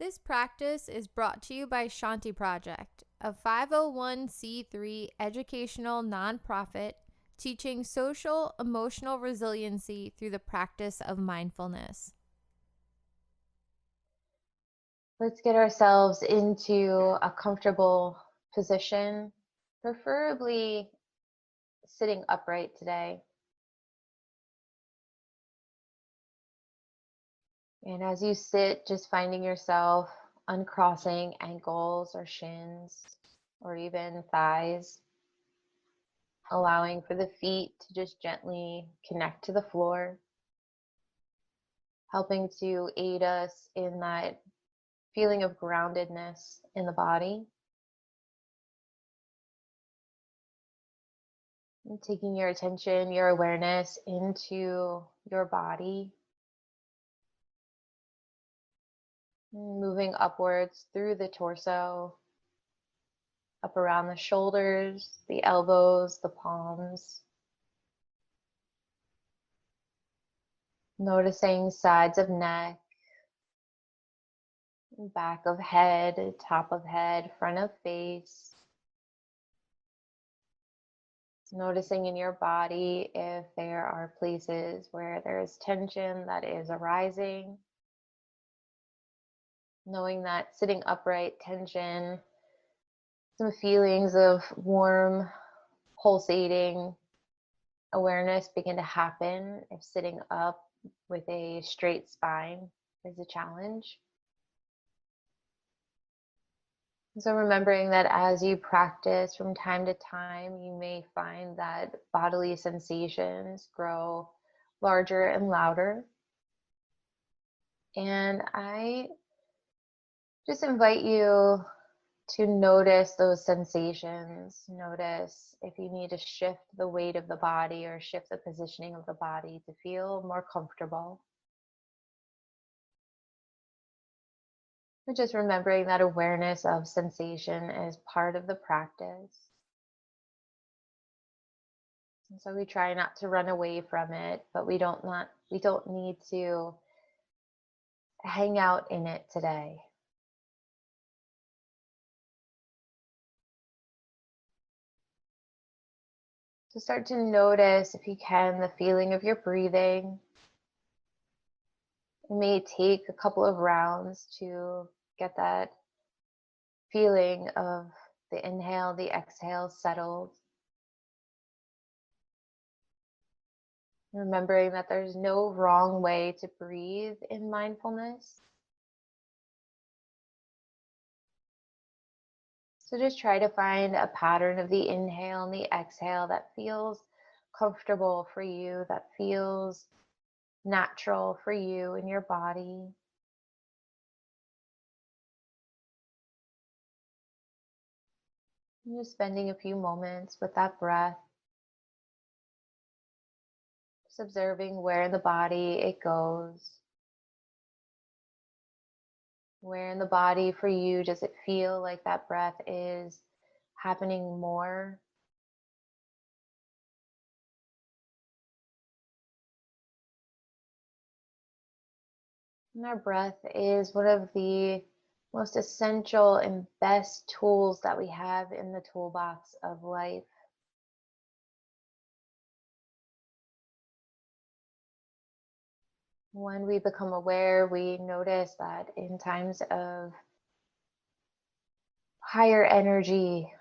This practice is brought to you by Shanthi Project, a 501c3 educational nonprofit teaching social emotional resiliency through the practice of mindfulness. Let's get ourselves into a comfortable position, preferably sitting upright today. And as you sit, just finding yourself uncrossing ankles or shins or even thighs, allowing for the feet to just gently connect to the floor, helping to aid us in that feeling of groundedness in the body. And taking your attention, your awareness into your body, moving upwards through the torso, up around the shoulders, the elbows, the palms. Noticing sides of neck, back of head, top of head, front of face. Noticing in your body if there are places where there is tension that is arising. Knowing that sitting upright tension, some feelings of warm, pulsating awareness begin to happen if sitting up with a straight spine is a challenge. So remembering that as you practice from time to time, you may find that bodily sensations grow larger and louder. And I just invite you to notice those sensations. Notice if you need to shift the weight of the body or shift the positioning of the body to feel more comfortable. But just remembering that awareness of sensation is part of the practice. And so we try not to run away from it, but we don't need to hang out in it today. So start to notice, if you can, the feeling of your breathing. It may take a couple of rounds to get that feeling of the inhale, the exhale settled. Remembering that there's no wrong way to breathe in mindfulness. So just try to find a pattern of the inhale and the exhale that feels comfortable for you, that feels natural for you in your body. And just spending a few moments with that breath, just observing where in the body it goes. Where in the body for you does it feel like that breath is happening more? And our breath is one of the most essential and best tools that we have in the toolbox of life. When we become aware, we notice that in times of higher energy,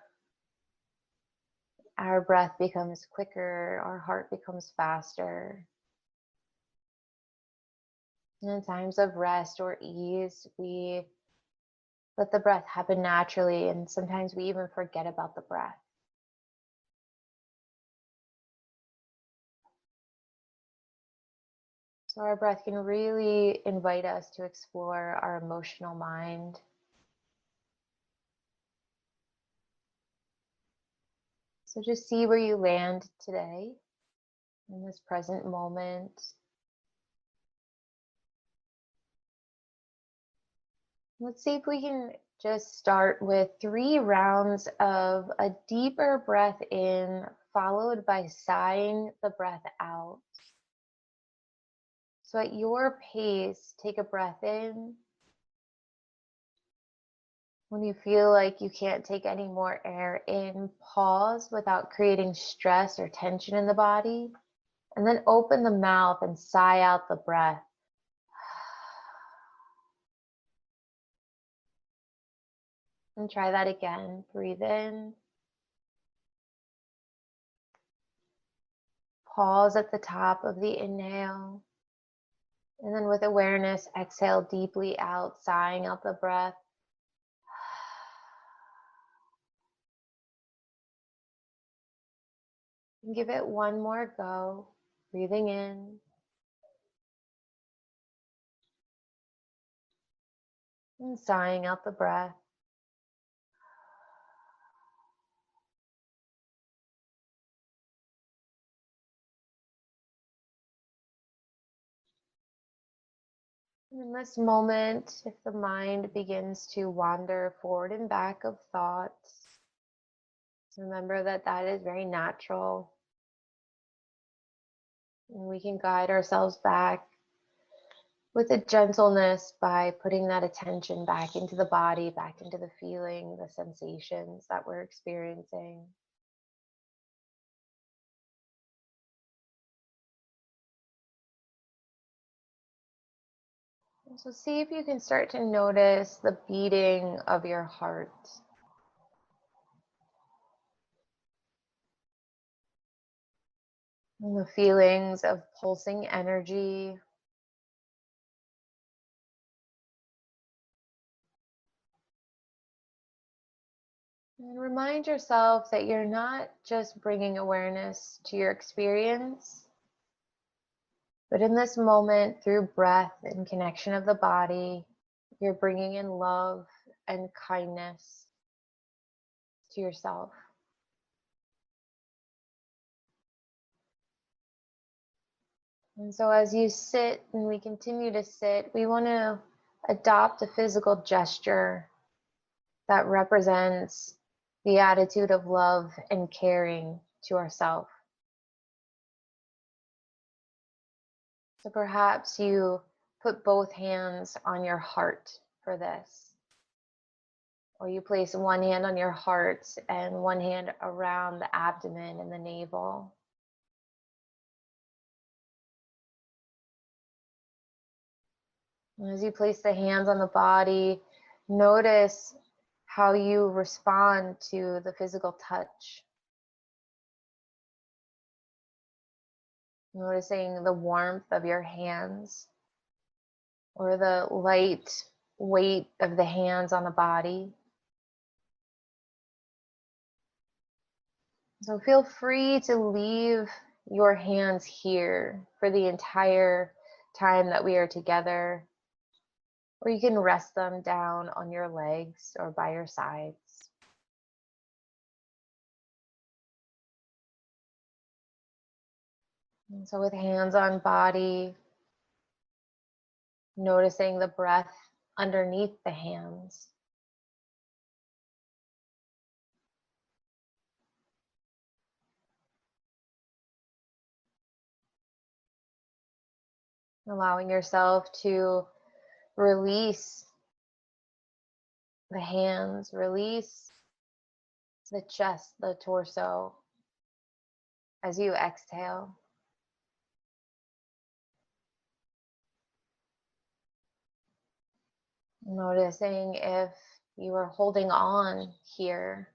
our breath becomes quicker, our heart becomes faster. And in times of rest or ease, we let the breath happen naturally, and sometimes we even forget about the breath. So our breath can really invite us to explore our emotional mind. So just see where you land today in this present moment. Let's see if we can just start with 3 rounds of a deeper breath in, followed by sighing the breath out. So at your pace, take a breath in When you feel like you can't take any more air in, pause without creating stress or tension in the body, and then open the mouth and sigh out the breath. And try that again. Breathe in. Pause at the top of the inhale. And then with awareness, exhale deeply out, sighing out the breath. And give it one more go. Breathing in. And sighing out the breath. In this moment, if the mind begins to wander forward and back of thoughts, remember that that is very natural. And we can guide ourselves back with a gentleness by putting that attention back into the body, back into the feeling, the sensations that we're experiencing. And so see if you can start to notice the beating of your heart. And the feelings of pulsing energy. And remind yourself that you're not just bringing awareness to your experience, but in this moment, through breath and connection of the body, you're bringing in love and kindness to yourself. And so as you sit and we continue to sit, we want to adopt a physical gesture that represents the attitude of love and caring to ourselves. So perhaps you put both hands on your heart for this. Or you place one hand on your heart and one hand around the abdomen and the navel. And as you place the hands on the body, notice how you respond to the physical touch. Noticing the warmth of your hands or the light weight of the hands on the body. So feel free to leave your hands here for the entire time that we are together, or you can rest them down on your legs or by your sides. And so with hands on body, noticing the breath underneath the hands. Allowing yourself to release the hands, release the chest, the torso as you exhale. Noticing if you are holding on here.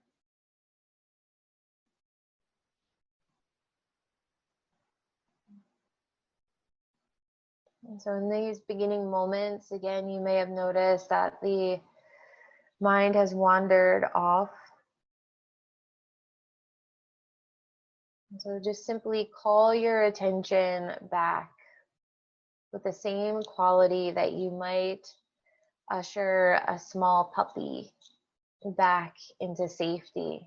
And so in these beginning moments, again, you may have noticed that the mind has wandered off. And so just simply call your attention back with the same quality that you might usher a small puppy back into safety.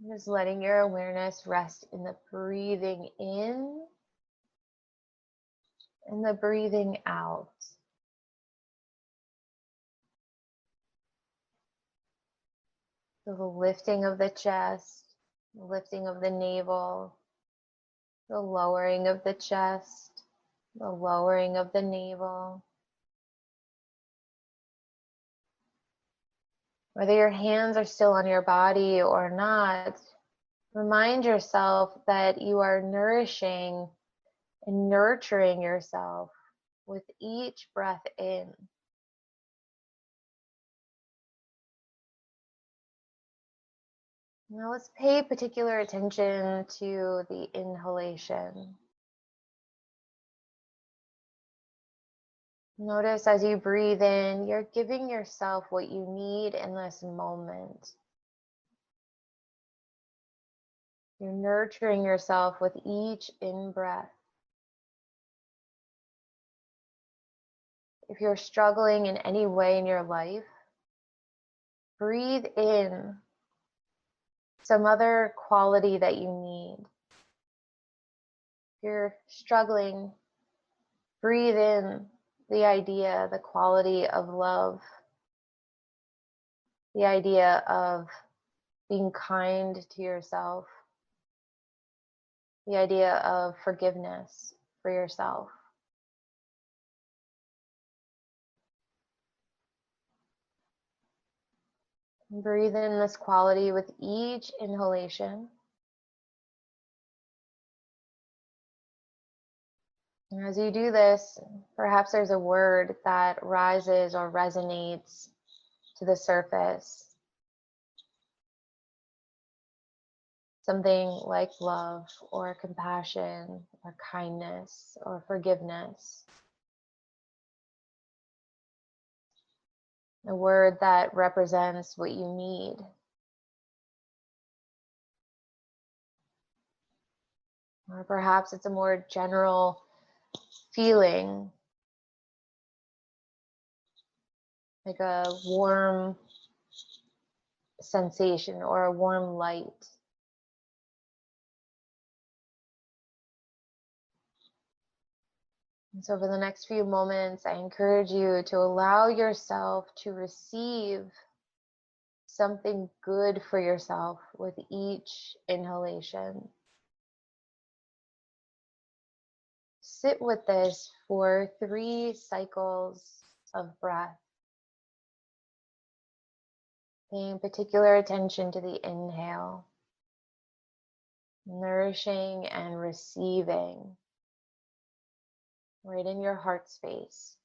Just letting your awareness rest in the breathing in and the breathing out. So the lifting of the chest, the lifting of the navel, the lowering of the chest, the lowering of the navel. Whether your hands are still on your body or not, remind yourself that you are nourishing and nurturing yourself with each breath in. Now let's pay particular attention to the inhalation. Notice as you breathe in, you're giving yourself what you need in this moment. You're nurturing yourself with each in-breath. If you're struggling in any way in your life, breathe in some other quality that you need. If you're struggling, breathe in the idea, the quality of love, the idea of being kind to yourself, the idea of forgiveness for yourself. Breathe in this quality with each inhalation. And as you do this, perhaps there's a word that rises or resonates to the surface. Something like love or compassion or kindness or forgiveness. A word that represents what you need. Or perhaps it's a more general feeling, like a warm sensation or a warm light. And so for the next few moments, I encourage you to allow yourself to receive something good for yourself with each inhalation. Sit with this for 3 cycles of breath, paying particular attention to the inhale, nourishing and receiving right in your heart space.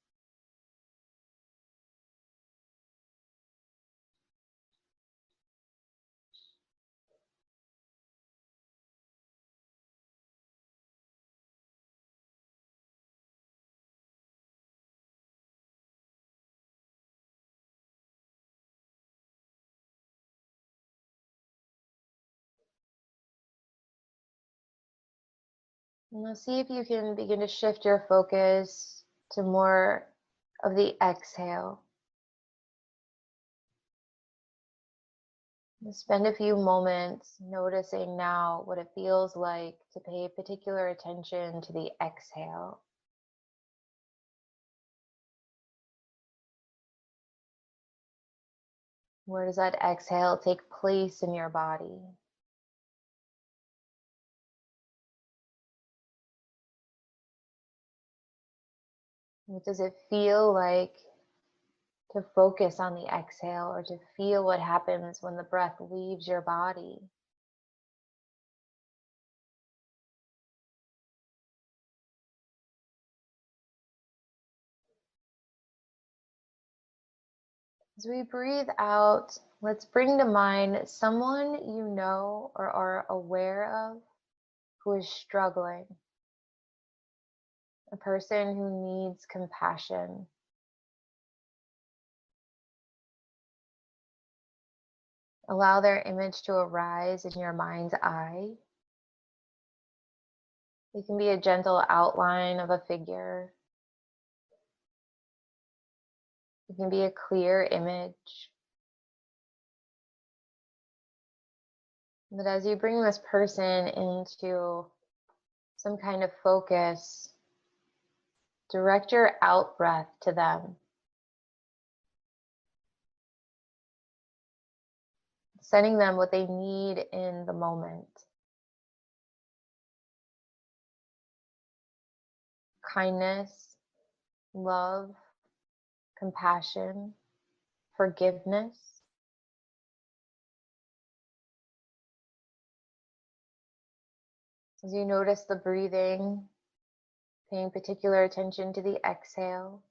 And now see if you can begin to shift your focus to more of the exhale. And spend a few moments noticing now what it feels like to pay particular attention to the exhale. Where does that exhale take place in your body? What does it feel like to focus on the exhale or to feel what happens when the breath leaves your body? As we breathe out, let's bring to mind someone you know or are aware of who is struggling, a person who needs compassion. Allow their image to arise in your mind's eye. It can be a gentle outline of a figure. It can be a clear image. But as you bring this person into some kind of focus, direct your out breath to them, sending them what they need in the moment. kindness, love, compassion, forgiveness. As you notice the breathing, paying particular attention to the exhale,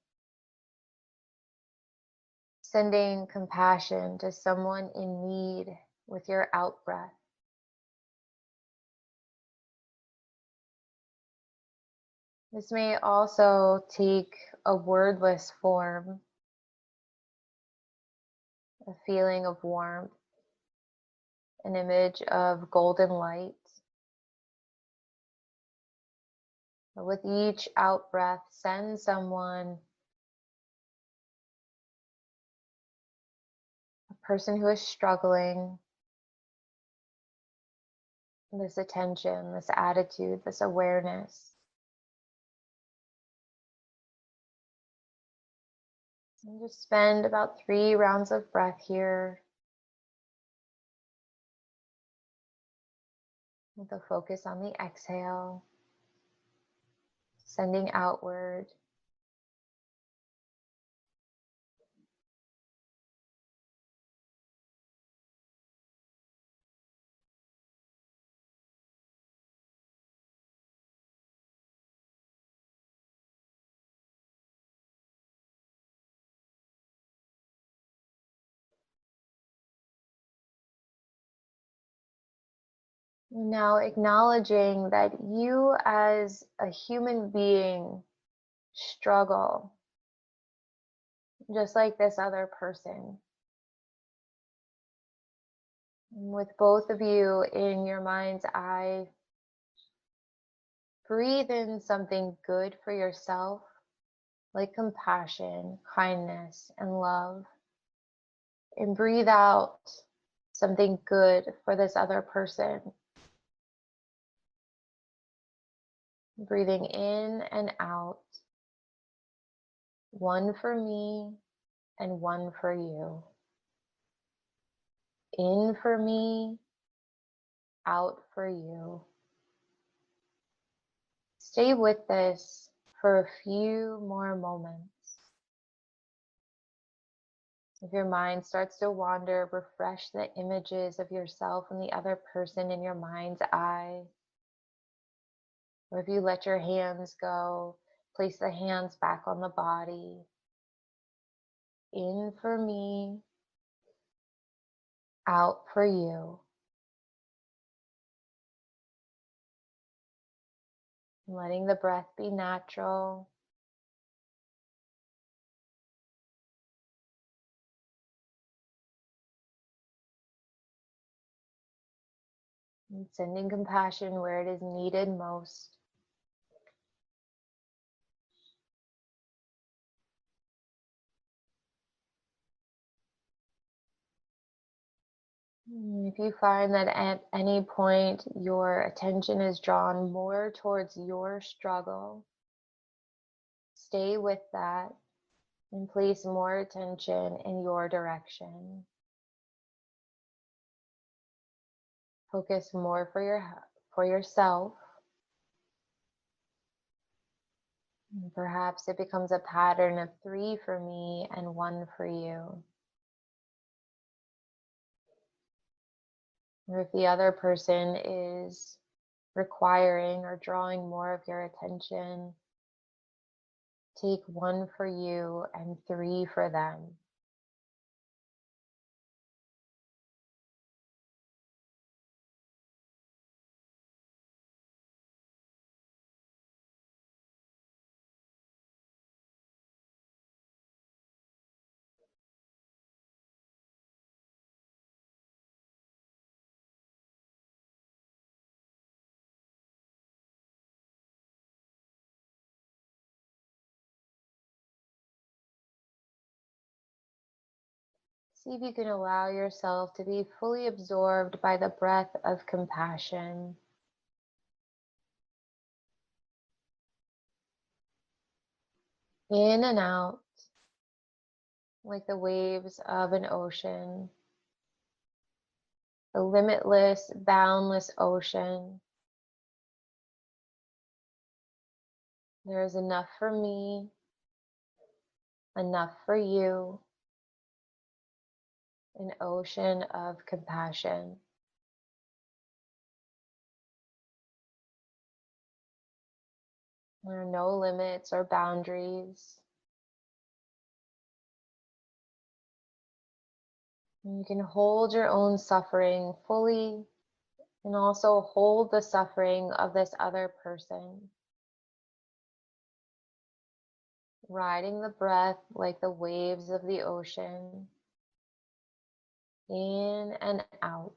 sending compassion to someone in need with your out breath. This may also take a wordless form, a feeling of warmth, an image of golden light. But with each out breath, send someone, a person who is struggling, this attention, this attitude, this awareness. And just spend about 3 rounds of breath here with a focus on the exhale, sending outward. Now acknowledging that you as a human being struggle just like this other person. And with both of you in your mind's eye, breathe in something good for yourself, like compassion, kindness, and love. And breathe out something good for this other person. Breathing in and out, one for me and one for you. In for me, out for you. Stay with this for a few more moments. If your mind starts to wander, refresh the images of yourself and the other person in your mind's eye. Or if you let your hands go, place the hands back on the body. In for me, out for you. Letting the breath be natural. And sending compassion where it is needed most. If you find that at any point your attention is drawn more towards your struggle, stay with that and place more attention in your direction. Focus more for yourself. And perhaps it becomes a pattern of 3 for me and 1 for you. Or if the other person is requiring or drawing more of your attention, take 1 for you and 3 for them. See if you can allow yourself to be fully absorbed by the breath of compassion. In and out, like the waves of an ocean, the limitless, boundless ocean. There is enough for me, enough for you, an ocean of compassion. There are no limits or boundaries. And you can hold your own suffering fully and also hold the suffering of this other person. Riding the breath like the waves of the ocean, in and out.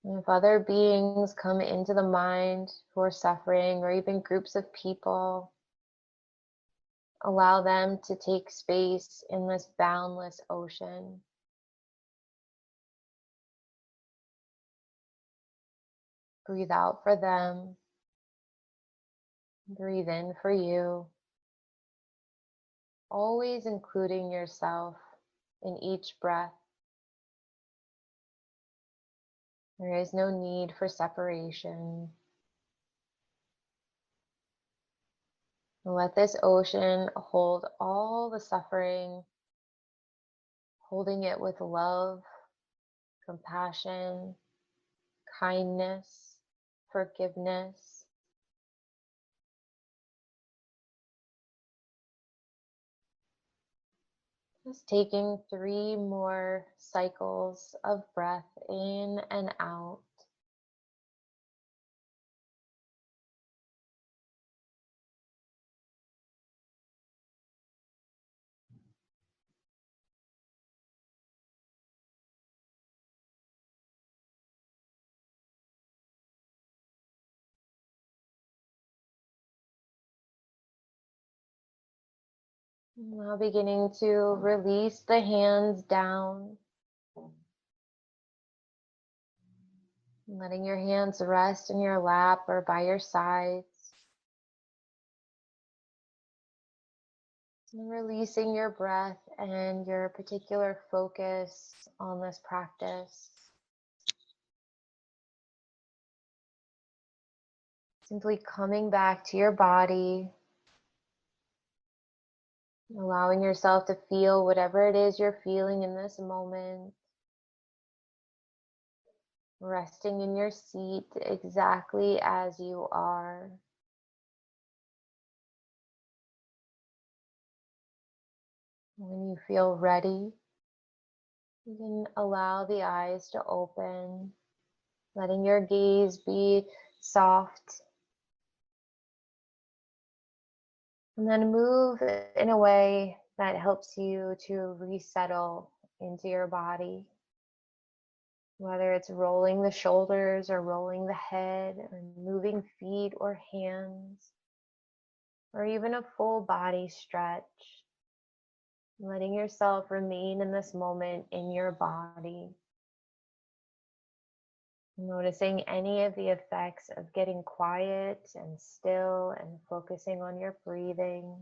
And if other beings come into the mind who are suffering, or even groups of people, allow them to take space in this boundless ocean. Breathe out for them. Breathe in for you. Always including yourself in each breath. There is no need for separation. Let this ocean hold all the suffering, holding it with love, compassion, kindness, forgiveness. Just taking 3 more cycles of breath in and out. Now beginning to release the hands down, letting your hands rest in your lap or by your sides. And releasing your breath and your particular focus on this practice. Simply coming back to your body, allowing yourself to feel whatever it is you're feeling in this moment. Resting in your seat exactly as you are. When you feel ready, you can allow the eyes to open, letting your gaze be soft. And then move in a way that helps you to resettle into your body. Whether it's rolling the shoulders or rolling the head or moving feet or hands, or even a full body stretch. Letting yourself remain in this moment in your body. Noticing any of the effects of getting quiet and still and focusing on your breathing.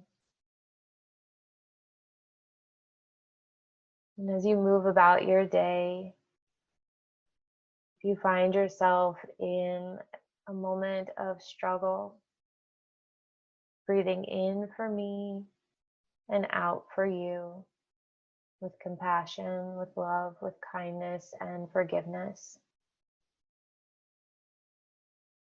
And as you move about your day, if you find yourself in a moment of struggle, breathing in for me and out for you with compassion, with love, with kindness and forgiveness.